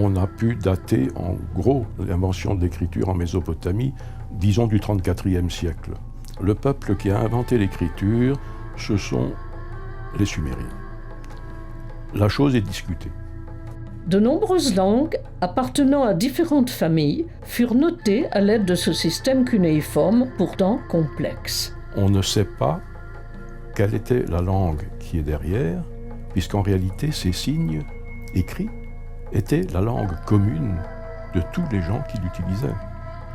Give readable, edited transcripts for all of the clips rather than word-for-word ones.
on a pu dater en gros l'invention de l'écriture en Mésopotamie, disons du 34e siècle. Le peuple qui a inventé l'écriture, ce sont les Sumériens. La chose est discutée. De nombreuses langues appartenant à différentes familles furent notées à l'aide de ce système cunéiforme pourtant complexe. On ne sait pas quelle était la langue qui est derrière, puisqu'en réalité ces signes écrits étaient la langue commune de tous les gens qui l'utilisaient.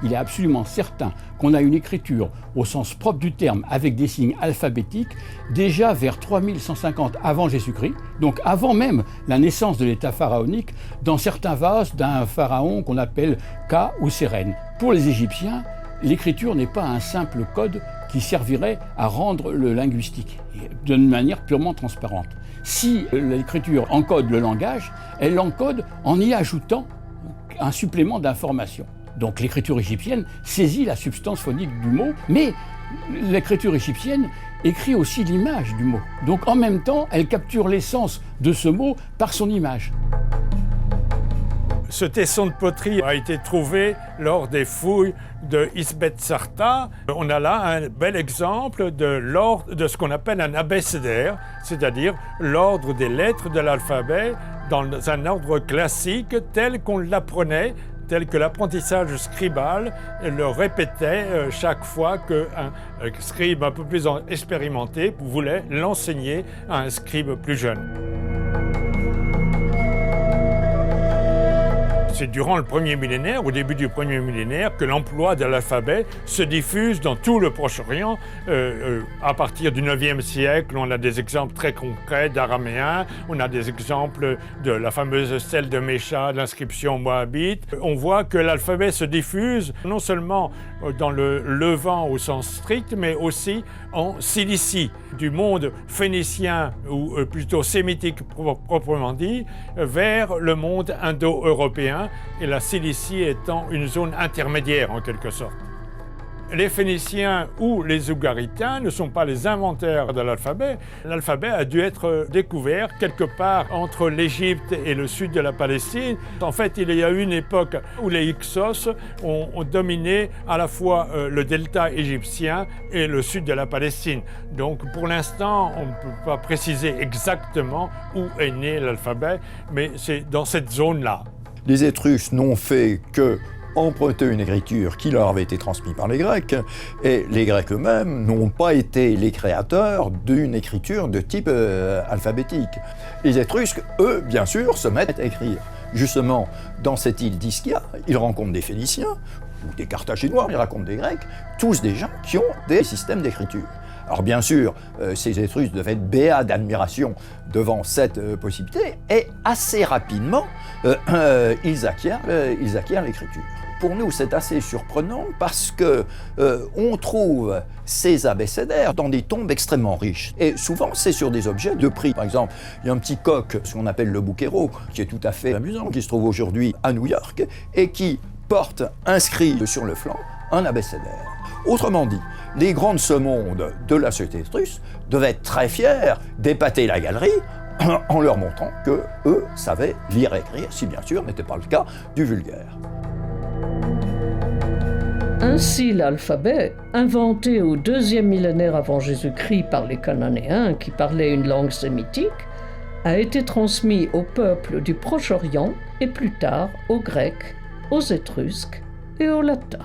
Il est absolument certain qu'on a une écriture au sens propre du terme avec des signes alphabétiques déjà vers 3150 avant Jésus-Christ, donc avant même la naissance de l'État pharaonique, dans certains vases d'un pharaon qu'on appelle Ka ou Sérène. Pour les Égyptiens, l'écriture n'est pas un simple code qui servirait à rendre le linguistique d'une manière purement transparente. Si l'écriture encode le langage, elle l'encode en y ajoutant un supplément d'information. Donc l'écriture égyptienne saisit la substance phonique du mot, mais l'écriture égyptienne écrit aussi l'image du mot. Donc en même temps, elle capture l'essence de ce mot par son image. Ce tesson de poterie a été trouvé lors des fouilles de Isbet Sarta. On a là un bel exemple de ce qu'on appelle un abécédaire, c'est-à-dire l'ordre des lettres de l'alphabet dans un ordre classique tel qu'on l'apprenait, tel que l'apprentissage scribal le répétait chaque fois qu'un scribe un peu plus expérimenté voulait l'enseigner à un scribe plus jeune. C'est durant le premier millénaire, au début du premier millénaire, que l'emploi de l'alphabet se diffuse dans tout le Proche-Orient. À partir du 9e siècle, on a des exemples très concrets d'araméen, on a des exemples de la fameuse stèle de Mécha, d'inscription moabite. On voit que l'alphabet se diffuse non seulement dans le Levant au sens strict, mais aussi en Cilicie, du monde phénicien ou plutôt sémitique proprement dit, vers le monde indo-européen, et la Cilicie étant une zone intermédiaire en quelque sorte. Les Phéniciens ou les Ougaritains ne sont pas les inventeurs de l'alphabet. L'alphabet a dû être découvert quelque part entre l'Égypte et le sud de la Palestine. En fait, il y a eu une époque où les Hyksos ont dominé à la fois le delta égyptien et le sud de la Palestine. Donc pour l'instant, on ne peut pas préciser exactement où est né l'alphabet, mais c'est dans cette zone-là. Les Étrusques n'ont fait que emprunter une écriture qui leur avait été transmise par les Grecs, et les Grecs eux-mêmes n'ont pas été les créateurs d'une écriture de type alphabétique. Les Étrusques, eux, bien sûr, se mettent à écrire. Justement, dans cette île d'Ischia, ils rencontrent des Phéniciens, ou des Carthaginois, ils rencontrent des Grecs, tous des gens qui ont des systèmes d'écriture. Alors bien sûr, ces Étrusques devaient être béats d'admiration devant cette possibilité, et assez rapidement, ils acquièrent l'écriture. Pour nous, c'est assez surprenant parce que on trouve ces abécédaires dans des tombes extrêmement riches. Et souvent, c'est sur des objets de prix. Par exemple, il y a un petit coq, ce qu'on appelle le bouquero, qui est tout à fait amusant, qui se trouve aujourd'hui à New York, et qui porte inscrit sur le flanc un abécédaire. Autrement dit, les grands de ce monde de la société étrusque devaient être très fiers d'épater la galerie en leur montrant qu'eux savaient lire et écrire, si bien sûr n'était pas le cas du vulgaire. Ainsi, l'alphabet, inventé au 2e millénaire avant Jésus-Christ par les Cananéens qui parlaient une langue sémitique, a été transmis aux peuples du Proche-Orient et plus tard aux Grecs, aux Étrusques et aux Latins.